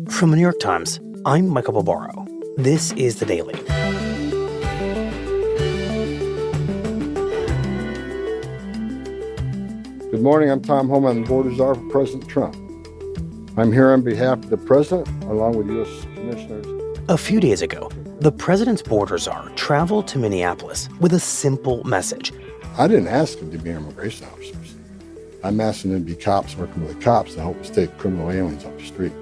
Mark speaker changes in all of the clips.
Speaker 1: From the New York Times, I'm Michael Barbaro. This is The Daily.
Speaker 2: Good morning, I'm Tom Homan, border czar for President Trump. I'm here on behalf of the president, along with U.S. commissioners.
Speaker 1: A few days ago, the president's border czar traveled to Minneapolis with a simple message.
Speaker 2: I didn't ask them to be immigration officers. I'm asking them to be cops working with the cops to help us take criminal aliens off the street.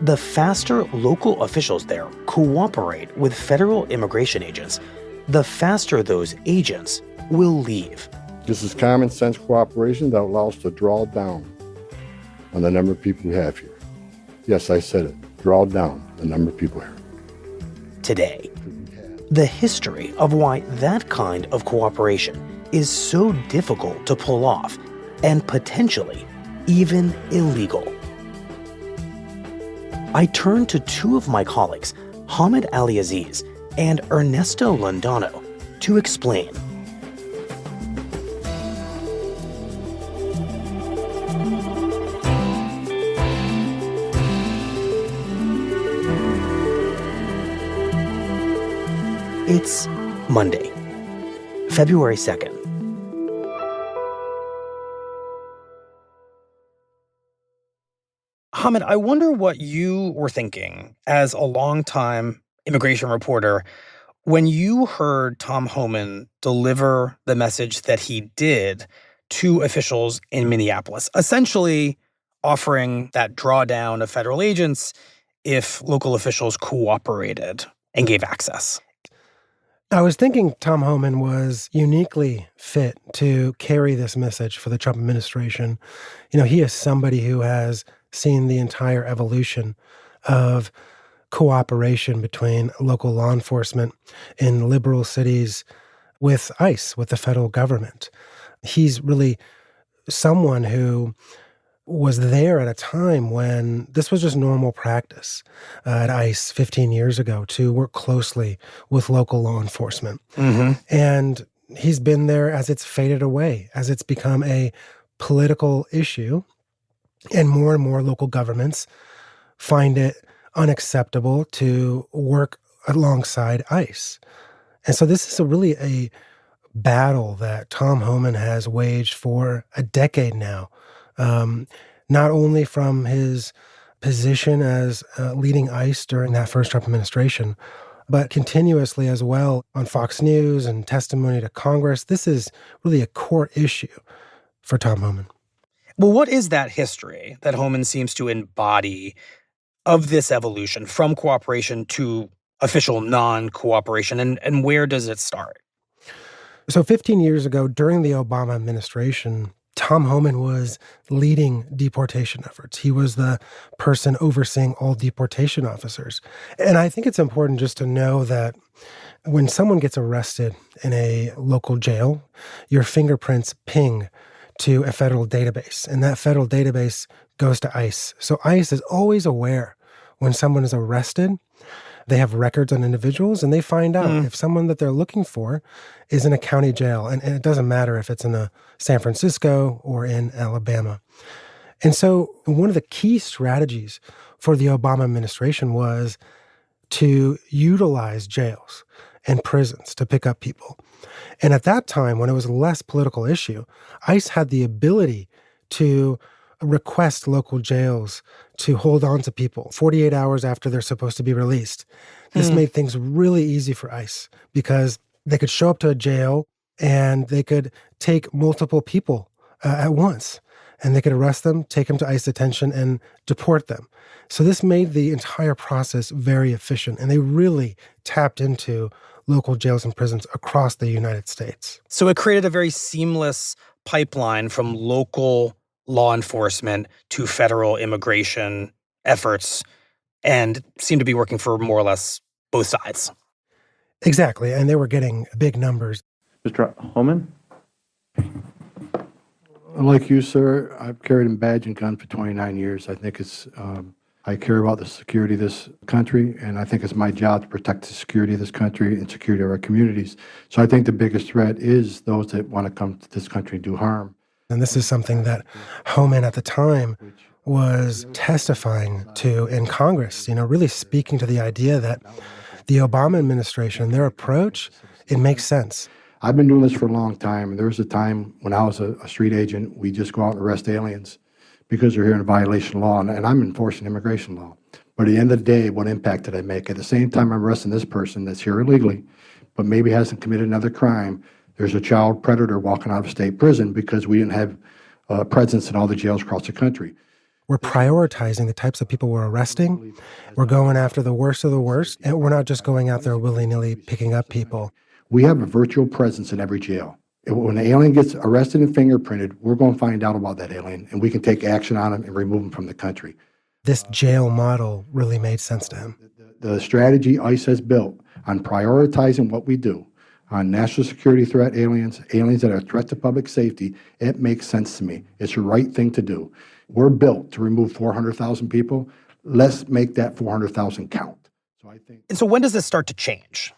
Speaker 1: The faster local officials there cooperate with federal immigration agents, the faster those agents will leave.
Speaker 2: This is common sense cooperation that allows us to draw down on the number of people we have here. Yes, I said it. Draw down the number of people here.
Speaker 1: Today, the history of why that kind of cooperation is so difficult to pull off and potentially even illegal. I turn to two of my colleagues, Aleaziz and Ernesto Londoño, to explain. It's Monday, February 2nd. Homan, I wonder what you were thinking as a longtime immigration reporter when you heard Tom Homan deliver the message that he did to officials in Minneapolis, essentially offering that drawdown of federal agents if local officials cooperated and gave access.
Speaker 3: I was thinking Tom Homan was uniquely fit to carry this message for the Trump administration. You know, he is somebody who has seen the entire evolution of cooperation between local law enforcement in liberal cities with ICE, with the federal government. He's really someone who was there at a time when this was just normal practice at ICE 15 years ago to work closely with local law enforcement. Mm-hmm. And he's been there as it's faded away, as it's become a political issue. And more local governments find it unacceptable to work alongside ICE. And so this is really a battle that Tom Homan has waged for a decade now, not only from his position as leading ICE during that first Trump administration, but continuously as well on Fox News and testimony to Congress. This is really a core issue for Tom Homan.
Speaker 1: Well, what is that history that Homan seems to embody of this evolution from cooperation to official non-cooperation, and where does it start?
Speaker 3: So 15 years ago, during the Obama administration, Tom Homan was leading deportation efforts. He was the person overseeing all deportation officers. And I think it's important just to know that when someone gets arrested in a local jail, your fingerprints ping to a federal database, and that federal database goes to ICE. So ICE is always aware when someone is arrested. They have records on individuals, and they find out if someone that they're looking for is in a county jail. And it doesn't matter if it's in San Francisco or in Alabama. And so one of the key strategies for the Obama administration was to utilize jails and prisons to pick up people. And at that time, when it was a less political issue, ICE had the ability to request local jails to hold on to people 48 hours after they're supposed to be released. This made things really easy for ICE because they could show up to a jail and they could take multiple people at once. And they could arrest them, take them to ICE detention, and deport them. So this made the entire process very efficient. And they really tapped into local jails and prisons across the United States.
Speaker 1: So it created a very seamless pipeline from local law enforcement to federal immigration efforts and seemed to be working for more or less both sides.
Speaker 3: Exactly. And they were getting big numbers.
Speaker 4: Mr. Homan?
Speaker 2: Like you, sir, I've carried a badge and gun for 29 years. I think I care about the security of this country, and I think it's my job to protect the security of this country and security of our communities. So I think the biggest threat is those that want to come to this country and do harm.
Speaker 3: And this is something that Homan at the time was testifying to in Congress, really speaking to the idea that the Obama administration, their approach, it makes sense.
Speaker 2: I've been doing this for a long time, and there was a time when I was a street agent, we just go out and arrest aliens because they're here in violation of law, and I'm enforcing immigration law. But at the end of the day, what impact did I make? At the same time I'm arresting this person that's here illegally, but maybe hasn't committed another crime, there's a child predator walking out of state prison because we didn't have presence in all the jails across the country.
Speaker 3: We're prioritizing the types of people we're arresting. We're going after the worst of the worst, and we're not just going out there willy-nilly picking up people.
Speaker 2: We have a virtual presence in every jail. When an alien gets arrested and fingerprinted, we're going to find out about that alien, and we can take action on him and remove him from the country.
Speaker 3: This jail model really made sense to him.
Speaker 2: The strategy ICE has built on prioritizing what we do, on national security threat aliens that are a threat to public safety, it makes sense to me. It's the right thing to do. We're built to remove 400,000 people. Let's make that 400,000 count.
Speaker 1: And so when does this start to change?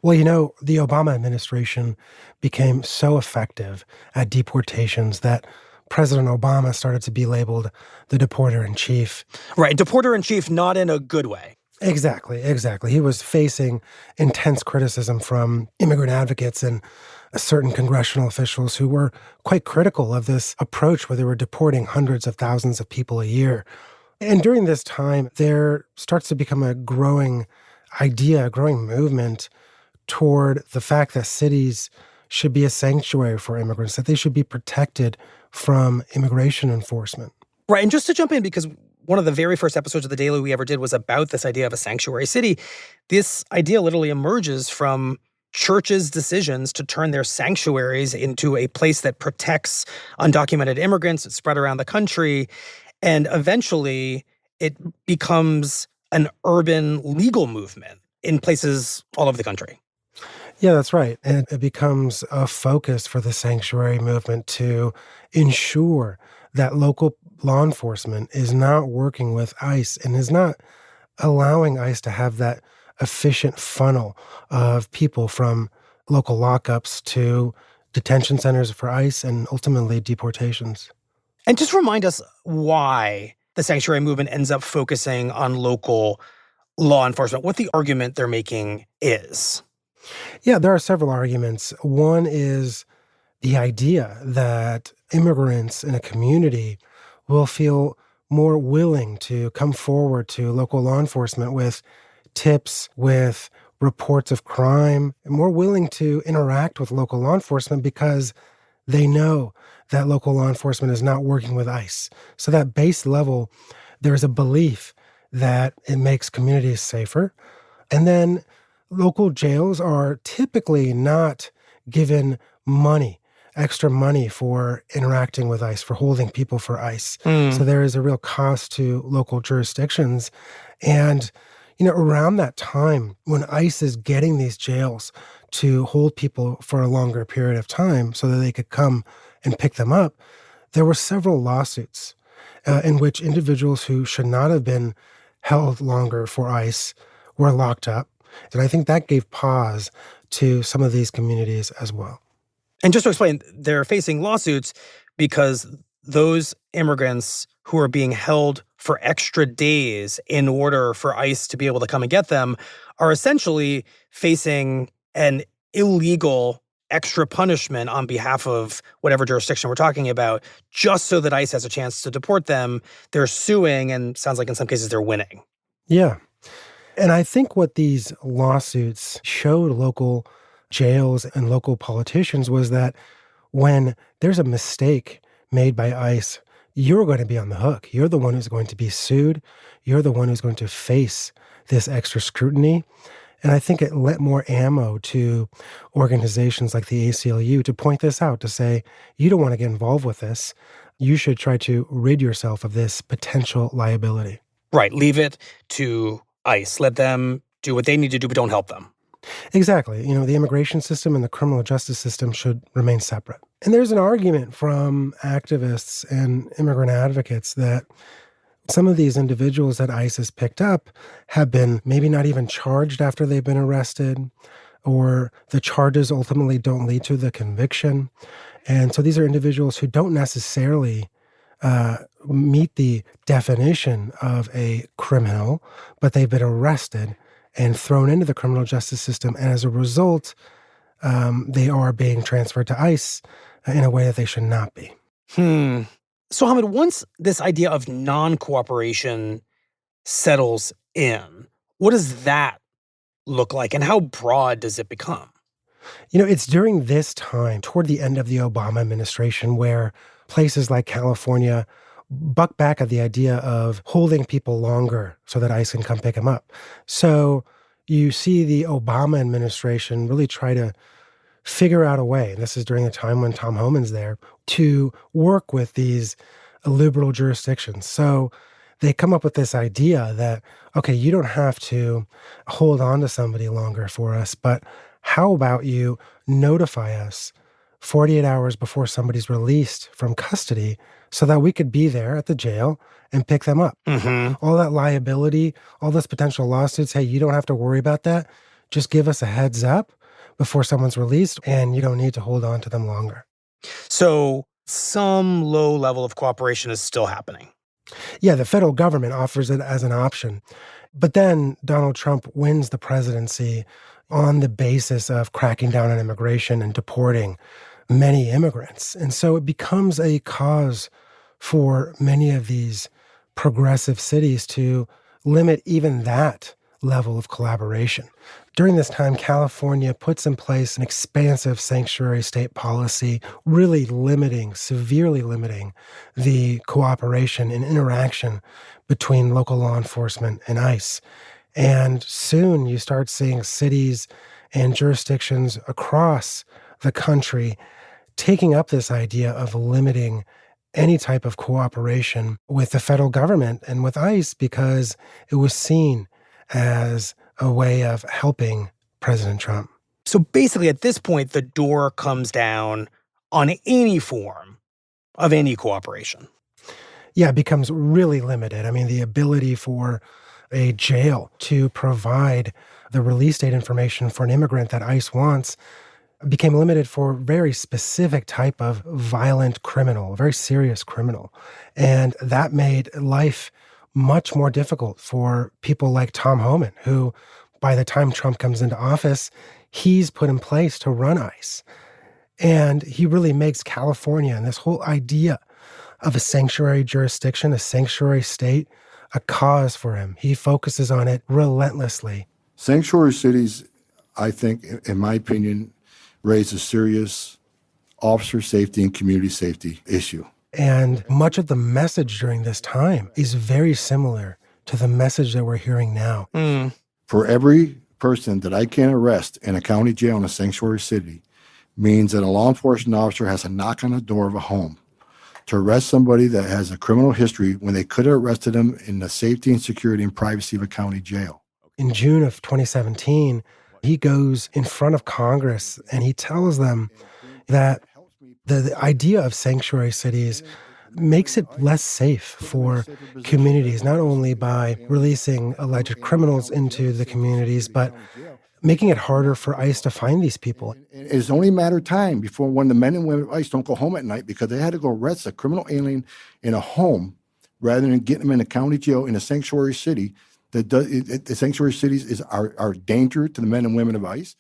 Speaker 3: Well, the Obama administration became so effective at deportations that President Obama started to be labeled the deporter-in-chief.
Speaker 1: Right, deporter-in-chief, not in a good way.
Speaker 3: Exactly. He was facing intense criticism from immigrant advocates and certain congressional officials who were quite critical of this approach where they were deporting hundreds of thousands of people a year. And during this time, there starts to become a growing idea, a growing movement toward the fact that cities should be a sanctuary for immigrants, that they should be protected from immigration enforcement.
Speaker 1: Right, and just to jump in, because one of the very first episodes of The Daily we ever did was about this idea of a sanctuary city. This idea literally emerges from churches' decisions to turn their sanctuaries into a place that protects undocumented immigrants. It's spread around the country. And eventually, it becomes an urban legal movement in places all over the country.
Speaker 3: Yeah, that's right. And it becomes a focus for the sanctuary movement to ensure that local law enforcement is not working with ICE and is not allowing ICE to have that efficient funnel of people from local lockups to detention centers for ICE and ultimately deportations.
Speaker 1: And just remind us why the sanctuary movement ends up focusing on local law enforcement, what the argument they're making is.
Speaker 3: Yeah, there are several arguments. One is the idea that immigrants in a community will feel more willing to come forward to local law enforcement with tips, with reports of crime, and more willing to interact with local law enforcement because they know that local law enforcement is not working with ICE. So that base level, there's a belief that it makes communities safer. And then local jails are typically not given extra money for interacting with ICE, for holding people for ICE. So there is a real cost to local jurisdictions. And, around that time, when ICE is getting these jails to hold people for a longer period of time so that they could come and pick them up, there were several lawsuits in which individuals who should not have been held longer for ICE were locked up. And I think that gave pause to some of these communities as well.
Speaker 1: And just to explain, they're facing lawsuits because those immigrants who are being held for extra days in order for ICE to be able to come and get them are essentially facing an illegal extra punishment on behalf of whatever jurisdiction we're talking about, just so that ICE has a chance to deport them. They're suing, and sounds like in some cases they're winning.
Speaker 3: Yeah. And I think what these lawsuits showed local jails and local politicians was that when there's a mistake made by ICE, you're going to be on the hook. You're the one who's going to be sued. You're the one who's going to face this extra scrutiny. And I think it lent more ammo to organizations like the ACLU to point this out, to say, you don't want to get involved with this. You should try to rid yourself of this potential liability.
Speaker 1: Right. Leave it to ICE. Let them do what they need to do, but don't help them.
Speaker 3: Exactly. The immigration system and the criminal justice system should remain separate. And there's an argument from activists and immigrant advocates that some of these individuals that ICE has picked up have been maybe not even charged after they've been arrested, or the charges ultimately don't lead to the conviction. And so these are individuals who don't necessarily meet the definition of a criminal, but they've been arrested and thrown into the criminal justice system. And as a result, they are being transferred to ICE in a way that they should not be.
Speaker 1: So, Hamid, once this idea of non-cooperation settles in, what does that look like, and how broad does it become?
Speaker 3: It's during this time, toward the end of the Obama administration, where places like California buck back at the idea of holding people longer so that ICE can come pick them up. So you see the Obama administration really try to figure out a way, and this is during the time when Tom Homan's there, to work with these liberal jurisdictions. So they come up with this idea that, okay, you don't have to hold on to somebody longer for us, but how about you notify us 48 hours before somebody's released from custody so that we could be there at the jail and pick them up. All that liability, all those potential lawsuits, hey, you don't have to worry about that. Just give us a heads up before someone's released, and you don't need to hold on to them longer.
Speaker 1: So some low level of cooperation is still happening.
Speaker 3: Yeah, the federal government offers it as an option. But then Donald Trump wins the presidency on the basis of cracking down on immigration and deporting many immigrants. And so it becomes a cause for many of these progressive cities to limit even that level of collaboration. During this time, California puts in place an expansive sanctuary state policy, really severely limiting the cooperation and interaction between local law enforcement and ICE. And soon you start seeing cities and jurisdictions across the country taking up this idea of limiting any type of cooperation with the federal government and with ICE because it was seen as a way of helping President Trump.
Speaker 1: So basically, at this point, the door comes down on any form of any cooperation.
Speaker 3: Yeah, it becomes really limited. I mean, the ability for a jail to provide the release date information for an immigrant that ICE wants became limited for a very specific type of violent criminal, a very serious criminal. And that made life much more difficult for people like Tom Homan, who by the time Trump comes into office, he's put in place to run ICE. And he really makes California and this whole idea of a sanctuary jurisdiction, a sanctuary state, a cause for him. He focuses on it relentlessly.
Speaker 2: Sanctuary cities, I think, in my opinion, raise a serious officer safety and community safety issue.
Speaker 3: And much of the message during this time is very similar to the message that we're hearing now.
Speaker 2: For every person that I can arrest in a county jail in a sanctuary city means that a law enforcement officer has to knock on the door of a home to arrest somebody that has a criminal history when they could have arrested them in the safety and security and privacy of a county jail.
Speaker 3: In June of 2017, he goes in front of Congress and he tells them that the idea of sanctuary cities makes it less safe for communities, not only by releasing alleged criminals into the communities, but making it harder for ICE to find these people.
Speaker 2: It's only a matter of time before when the men and women of ICE don't go home at night because they had to go arrest a criminal alien in a home rather than getting them in a county jail in a sanctuary city. The sanctuary cities are danger to the men and women of ICE.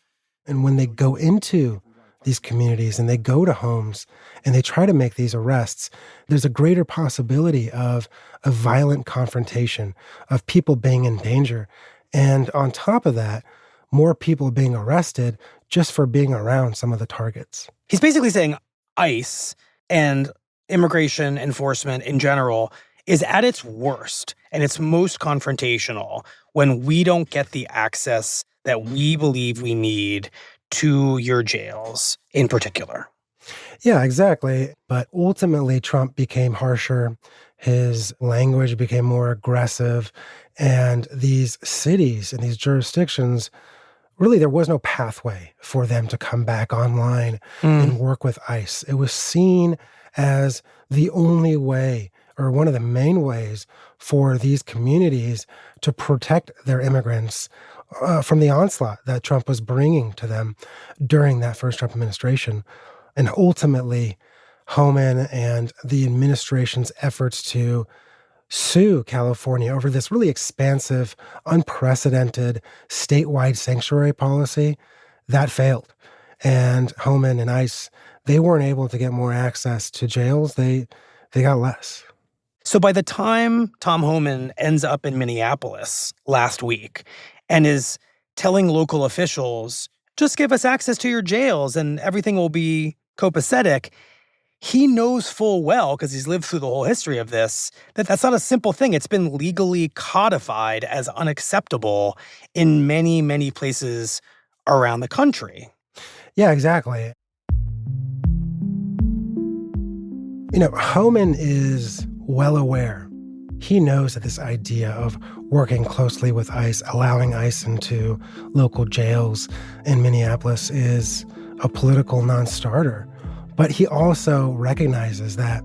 Speaker 3: And when they go into these communities and they go to homes and they try to make these arrests, there's a greater possibility of a violent confrontation, of people being in danger. And on top of that, more people being arrested just for being around some of the targets.
Speaker 1: He's basically saying ICE and immigration enforcement in general is at its worst and its most confrontational when we don't get the access that we believe we need to your jails in particular.
Speaker 3: Yeah, exactly. But ultimately, Trump became harsher. His language became more aggressive. And these cities and these jurisdictions, really, there was no pathway for them to come back online and work with ICE. It was seen as the only way, or one of the main ways, for these communities to protect their immigrants from the onslaught that Trump was bringing to them during that first Trump administration. And ultimately, Homan and the administration's efforts to sue California over this really expansive, unprecedented statewide sanctuary policy, that failed. And Homan and ICE, they weren't able to get more access to jails. They got less.
Speaker 1: So by the time Tom Homan ends up in Minneapolis last week and is telling local officials, just give us access to your jails and everything will be copacetic, he knows full well, because he's lived through the whole history of this, that that's not a simple thing. It's been legally codified as unacceptable in many, many places around the country.
Speaker 3: Yeah, exactly. Homan is well aware. He knows that this idea of working closely with ICE, allowing ICE into local jails in Minneapolis is a political non-starter. But he also recognizes that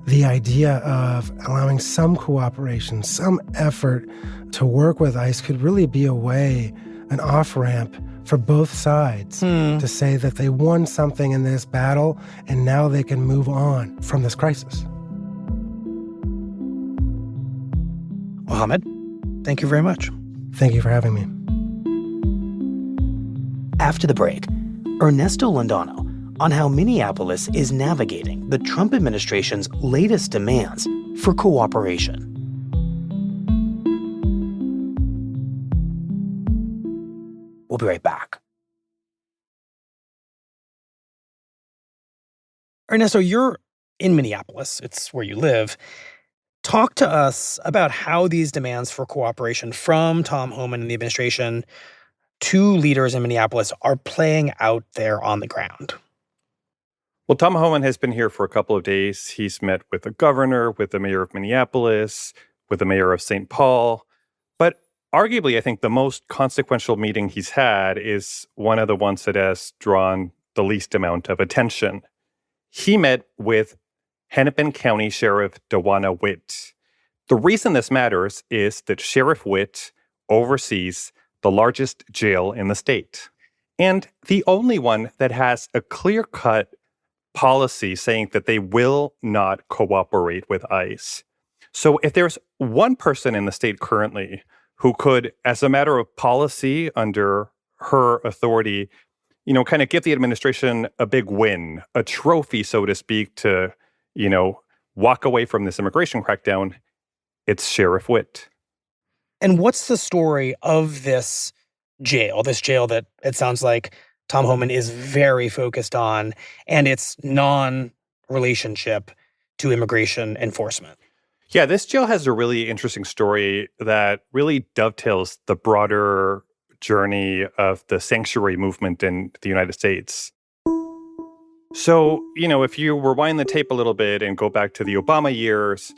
Speaker 3: the idea of allowing some cooperation, some effort to work with ICE could really be a way, an off-ramp for both sides to say that they won something in this battle and now they can move on from this crisis.
Speaker 1: Mohammed, thank you very much.
Speaker 3: Thank you for having me.
Speaker 1: After the break, Ernesto Londoño on how Minneapolis is navigating the Trump administration's latest demands for cooperation. We'll be right back. Ernesto, you're in Minneapolis. It's where you live. Talk to us about how these demands for cooperation from Tom Homan and the administration to leaders in Minneapolis are playing out there on the ground.
Speaker 4: Well, Tom Homan has been here for a couple of days. He's met with the governor, with the mayor of Minneapolis, with the mayor of St. Paul. But arguably, I think the most consequential meeting he's had is one of the ones that has drawn the least amount of attention. He met with Hennepin County Sheriff Dawana Witt. The reason this matters is that Sheriff Witt oversees the largest jail in the state, and the only one that has a clear-cut policy saying that they will not cooperate with ICE. So if there's one person in the state currently who could, as a matter of policy under her authority, kind of give the administration a big win, a trophy, so to speak, to, walk away from this immigration crackdown, it's Sheriff Witt.
Speaker 1: And what's the story of this jail that it sounds like Tom Homan is very focused on, and its non-relationship to immigration enforcement?
Speaker 4: Yeah, this jail has a really interesting story that really dovetails the broader journey of the sanctuary movement in the United States. So, if you rewind the tape a little bit and go back to the Obama years,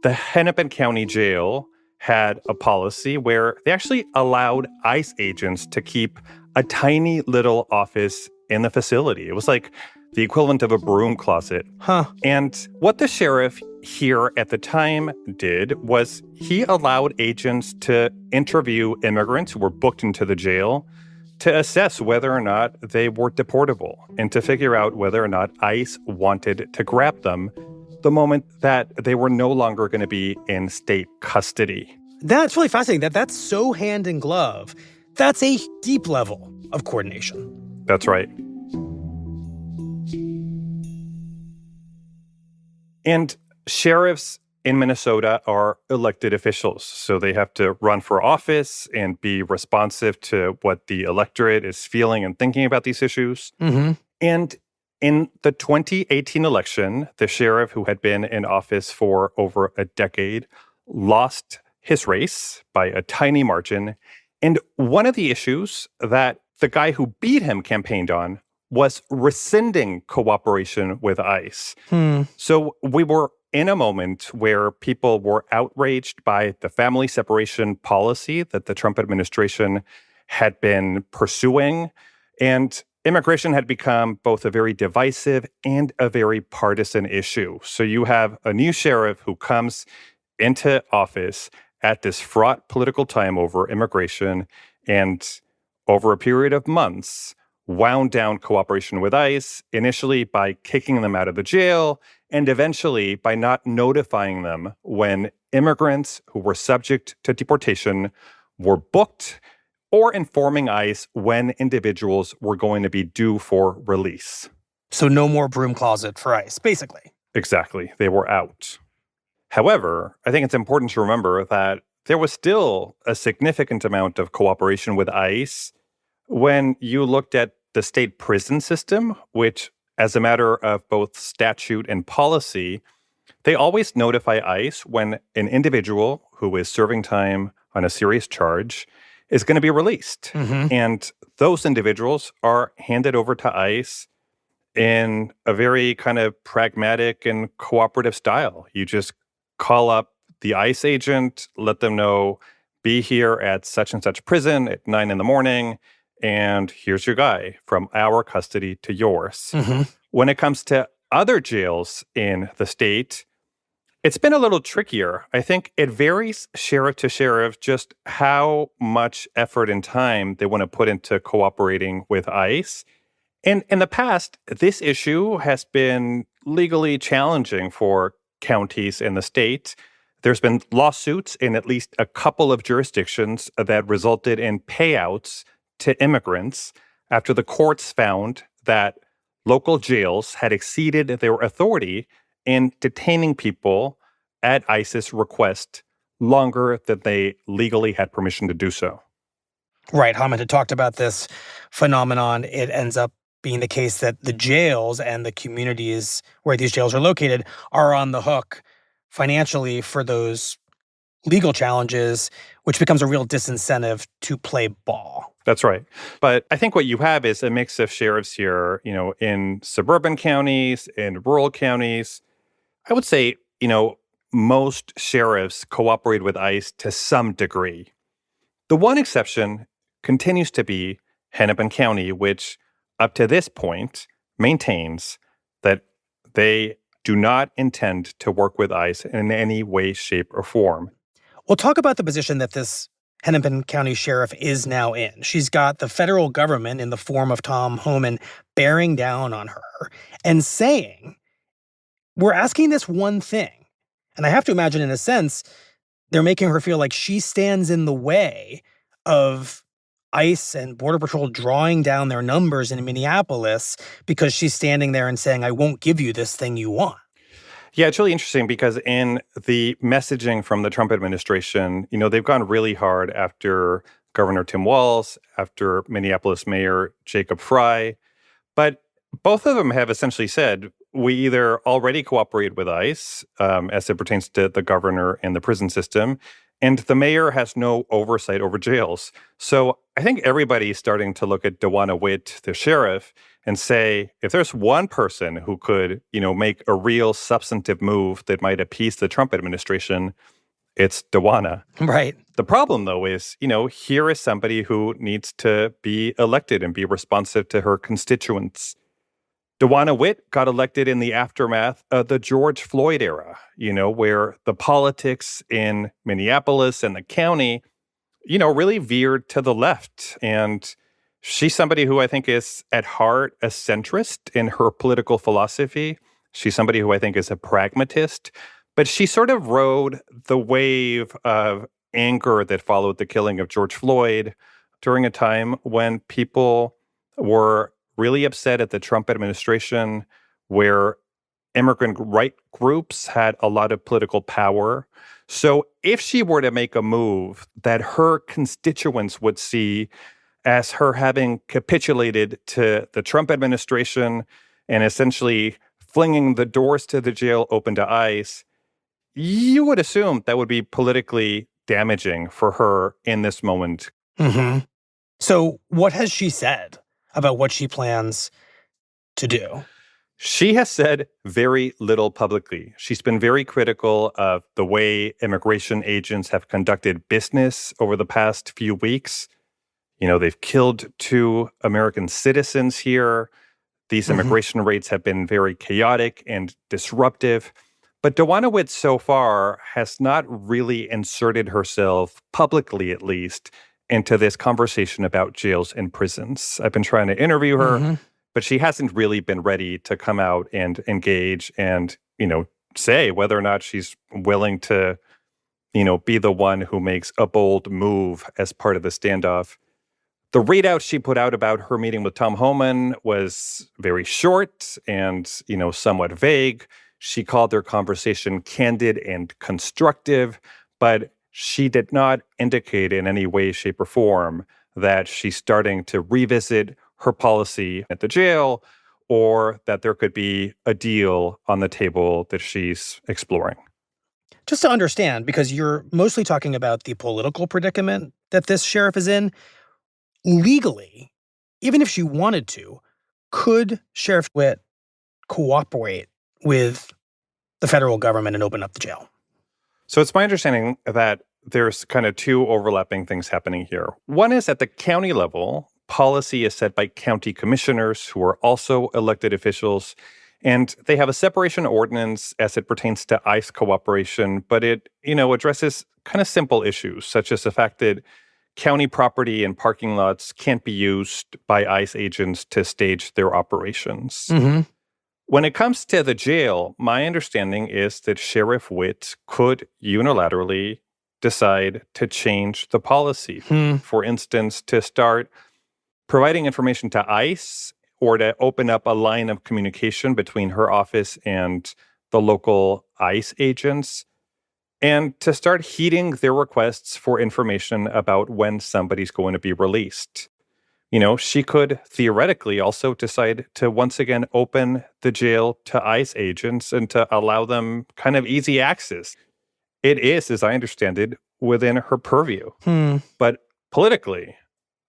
Speaker 4: the Hennepin County Jail had a policy where they actually allowed ICE agents to keep a tiny little office in the facility. It was like the equivalent of a broom closet. And what the sheriff here at the time did was he allowed agents to interview immigrants who were booked into the jail to assess whether or not they were deportable and to figure out whether or not ICE wanted to grab them the moment that they were no longer going to be in state custody.
Speaker 1: That's really fascinating. That's so hand in glove. That's a deep level of coordination.
Speaker 4: That's right. And sheriffs in Minnesota are elected officials, so they have to run for office and be responsive to what the electorate is feeling and thinking about these issues. And in the 2018 election, the sheriff who had been in office for over a decade lost his race by a tiny margin. And one of the issues that the guy who beat him campaigned on was rescinding cooperation with ICE. So we were in a moment where people were outraged by the family separation policy that the Trump administration had been pursuing. And immigration had become both a very divisive and a very partisan issue. So you have a new sheriff who comes into office at this fraught political time over immigration, and over a period of months, wound down cooperation with ICE, initially by kicking them out of the jail, and eventually by not notifying them when immigrants who were subject to deportation were booked, or informing ICE when individuals were going to be due for release.
Speaker 1: So no more broom closet for ICE, basically.
Speaker 4: Exactly. They were out. However, I think it's important to remember that there was still a significant amount of cooperation with ICE when you looked at the state prison system, which, as a matter of both statute and policy, they always notify ICE when an individual who is serving time on a serious charge is going to be released. And those individuals are handed over to ICE in a very kind of pragmatic and cooperative style. You just call up the ICE agent, let them know, be here at such and such prison at 9 a.m, and here's your guy from our custody to yours. When it comes to other jails in the state, it's been a little trickier. I think it varies sheriff to sheriff just how much effort and time they want to put into cooperating with ICE. And in the past, this issue has been legally challenging for counties in the state. There's been lawsuits in at least a couple of jurisdictions that resulted in payouts to immigrants after the courts found that local jails had exceeded their authority in detaining people at ICE's request longer than they legally had permission to do so.
Speaker 1: Right. Homan had talked about this phenomenon. It ends up being the case that the jails and the communities where these jails are located are on the hook financially for those legal challenges, which becomes a real disincentive to play ball.
Speaker 4: That's right. But I think what you have is a mix of sheriffs here, in suburban counties, in rural counties. I would say, most sheriffs cooperate with ICE to some degree. The one exception continues to be Hennepin County, which up to this point maintains that they do not intend to work with ICE in any way, shape, or form.
Speaker 1: We'll talk about the position that this Hennepin County sheriff is now in. She's got the federal government in the form of Tom Homan bearing down on her and saying, we're asking this one thing. And I have to imagine, in a sense, they're making her feel like she stands in the way of ICE and Border Patrol drawing down their numbers in Minneapolis because she's standing there and saying, I won't give you this thing you want.
Speaker 4: Yeah, it's really interesting because in the messaging from the Trump administration, they've gone really hard after Governor Tim Walz, after Minneapolis Mayor Jacob Frey. But both of them have essentially said, we either already cooperate with ICE as it pertains to the governor and the prison system, and the mayor has no oversight over jails. So I think everybody's starting to look at Dawana Witt, the sheriff, and say, if there's one person who could, make a real substantive move that might appease the Trump administration, it's Dawana.
Speaker 1: Right.
Speaker 4: The problem, though, is, here is somebody who needs to be elected and be responsive to her constituents. Dawana Witt got elected in the aftermath of the George Floyd era, where the politics in Minneapolis and the county, really veered to the left. And she's somebody who I think is at heart a centrist in her political philosophy. She's somebody who I think is a pragmatist. But she sort of rode the wave of anger that followed the killing of George Floyd during a time when people were really upset at the Trump administration, where immigrant right groups had a lot of political power. So if she were to make a move that her constituents would see as her having capitulated to the Trump administration and essentially flinging the doors to the jail open to ICE, you would assume that would be politically damaging for her in this moment.
Speaker 1: So what has she said about what she plans to do?
Speaker 4: She has said very little publicly. She's been very critical of the way immigration agents have conducted business over the past few weeks. They've killed 2 American citizens here. These immigration raids have been very chaotic and disruptive. But Dawana Witt so far has not really inserted herself, publicly at least, into this conversation about jails and prisons. I've been trying to interview her, but she hasn't really been ready to come out and engage and, say whether or not she's willing to, be the one who makes a bold move as part of the standoff. The readout she put out about her meeting with Tom Homan was very short and, somewhat vague. She called their conversation candid and constructive, but she did not indicate in any way, shape, or form that she's starting to revisit her policy at the jail or that there could be a deal on the table that she's exploring.
Speaker 1: Just to understand, because you're mostly talking about the political predicament that this sheriff is in, legally, even if she wanted to, could Sheriff Witt cooperate with the federal government and open up the jail?
Speaker 4: So it's my understanding that there's kind of two overlapping things happening here. One is at the county level, policy is set by county commissioners who are also elected officials, and they have a separation ordinance as it pertains to ICE cooperation, but it, addresses kind of simple issues, such as the fact that county property and parking lots can't be used by ICE agents to stage their operations. When it comes to the jail, my understanding is that Sheriff Witt could unilaterally decide to change the policy. For instance, to start providing information to ICE or to open up a line of communication between her office and the local ICE agents, and to start heeding their requests for information about when somebody's going to be released. She could theoretically also decide to once again open the jail to ICE agents and to allow them kind of easy access. It is, as I understand it, within her purview. But politically,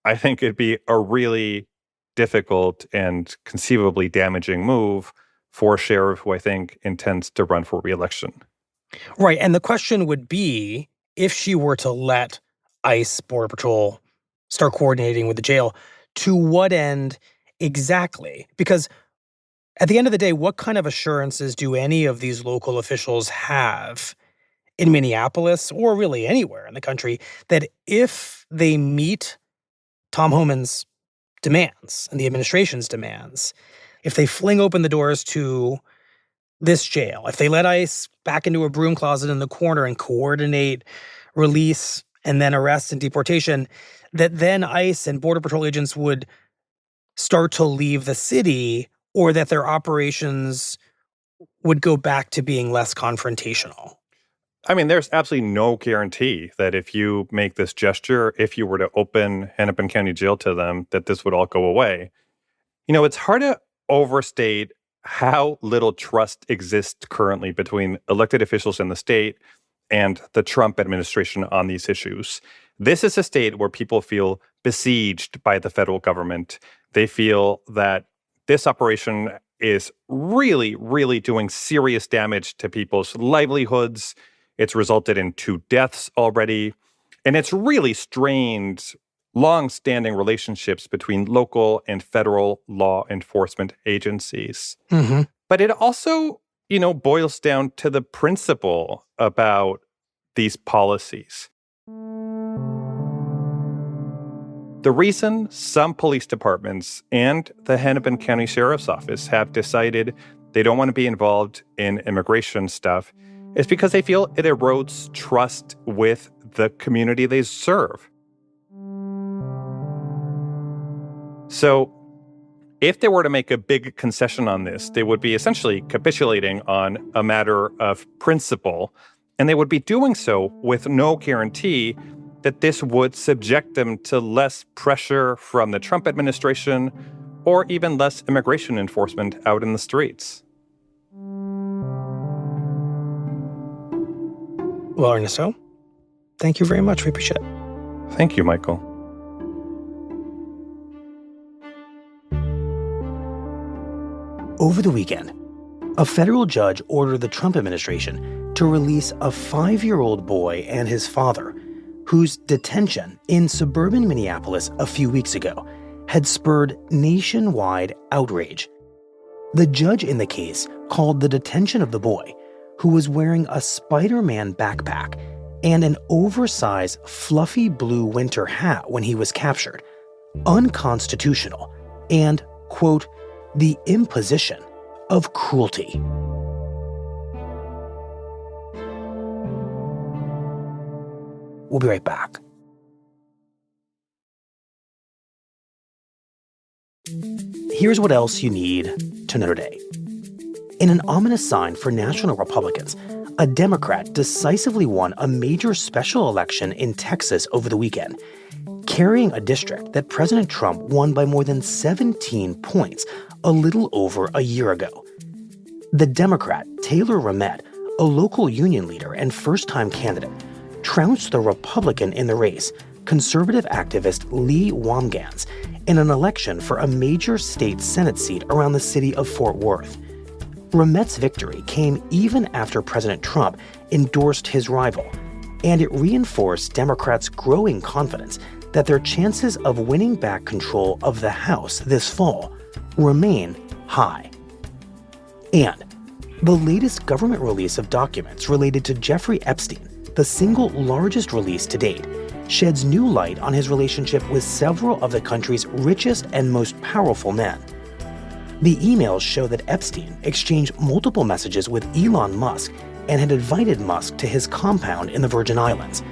Speaker 4: I think it'd be a really difficult and conceivably damaging move for a sheriff who I think intends to run for re-election.
Speaker 1: Right. And the question would be, if she were to let ICE, Border Patrol, start coordinating with the jail, to what end exactly? Because at the end of the day, what kind of assurances do any of these local officials have in Minneapolis, or really anywhere in the country, that if they meet Tom Homan's demands and the administration's demands, if they fling open the doors to this jail, if they let ICE back into a broom closet in the corner and coordinate release and then arrest and deportation, that then ICE and Border Patrol agents would start to leave the city, or that their operations would go back to being less confrontational?
Speaker 4: I mean, there's absolutely no guarantee that if you make this gesture, if you were to open Hennepin County Jail to them, that this would all go away. It's hard to overstate how little trust exists currently between elected officials in the state and the Trump administration on these issues. This is a state where people feel besieged by the federal government. They feel that this operation is really, really doing serious damage to people's livelihoods. It's resulted in 2 deaths already. And it's really strained long-standing relationships between local and federal law enforcement agencies. But it also, boils down to the principle about these policies. The reason some police departments and the Hennepin County Sheriff's Office have decided they don't want to be involved in immigration stuff is because they feel it erodes trust with the community they serve. So if they were to make a big concession on this, they would be essentially capitulating on a matter of principle, and they would be doing so with no guarantee that this would subject them to less pressure from the Trump administration or even less immigration enforcement out in the streets.
Speaker 1: Well, Ernesto, thank you very much. We appreciate it.
Speaker 4: Thank you, Michael.
Speaker 1: Over the weekend, a federal judge ordered the Trump administration to release a 5-year-old boy and his father, whose detention in suburban Minneapolis a few weeks ago had spurred nationwide outrage. The judge in the case called the detention of the boy, who was wearing a Spider-Man backpack, and an oversized, fluffy blue winter hat when he was captured, unconstitutional, and, quote, the imposition of cruelty. We'll be right back. Here's what else you need to know today. In an ominous sign for national Republicans, a Democrat decisively won a major special election in Texas over the weekend, carrying a district that President Trump won by more than 17 points a little over a year ago. The Democrat, Taylor Ramett, a local union leader and first-time candidate, trounced the Republican in the race, conservative activist Lee Wamgans, in an election for a major state Senate seat around the city of Fort Worth. Ramett's victory came even after President Trump endorsed his rival, and it reinforced Democrats' growing confidence that their chances of winning back control of the House this fall remain high. And the latest government release of documents related to Jeffrey Epstein, the single largest release to date, sheds new light on his relationship with several of the country's richest and most powerful men. The emails show that Epstein exchanged multiple messages with Elon Musk and had invited Musk to his compound in the Virgin Islands.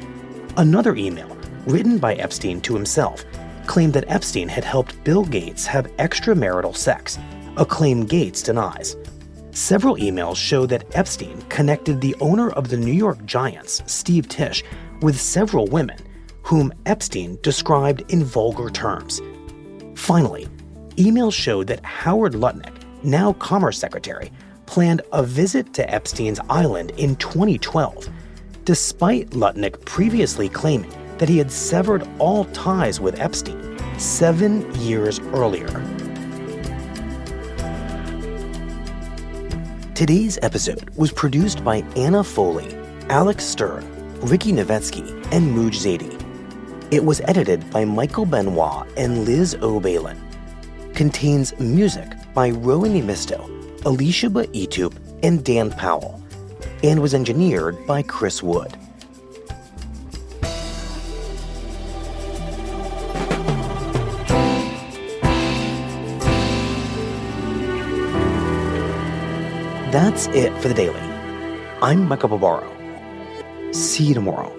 Speaker 1: Another email, written by Epstein to himself, claimed that Epstein had helped Bill Gates have extramarital sex, a claim Gates denies. Several emails show that Epstein connected the owner of the New York Giants, Steve Tisch, with several women, whom Epstein described in vulgar terms. Finally, emails showed that Howard Lutnick, now Commerce Secretary, planned a visit to Epstein's island in 2012, despite Lutnick previously claiming that he had severed all ties with Epstein 7 years earlier. Today's episode was produced by Anna Foley, Alex Stern, Ricky Novetsky, and Mooj Zadie. It was edited by Michael Benoit and Liz O'Balin. Contains music by Rowan Misto, Alicia Baitup, and Dan Powell, and was engineered by Chris Wood. That's it for the Daily. I'm Michael Barbaro. See you tomorrow.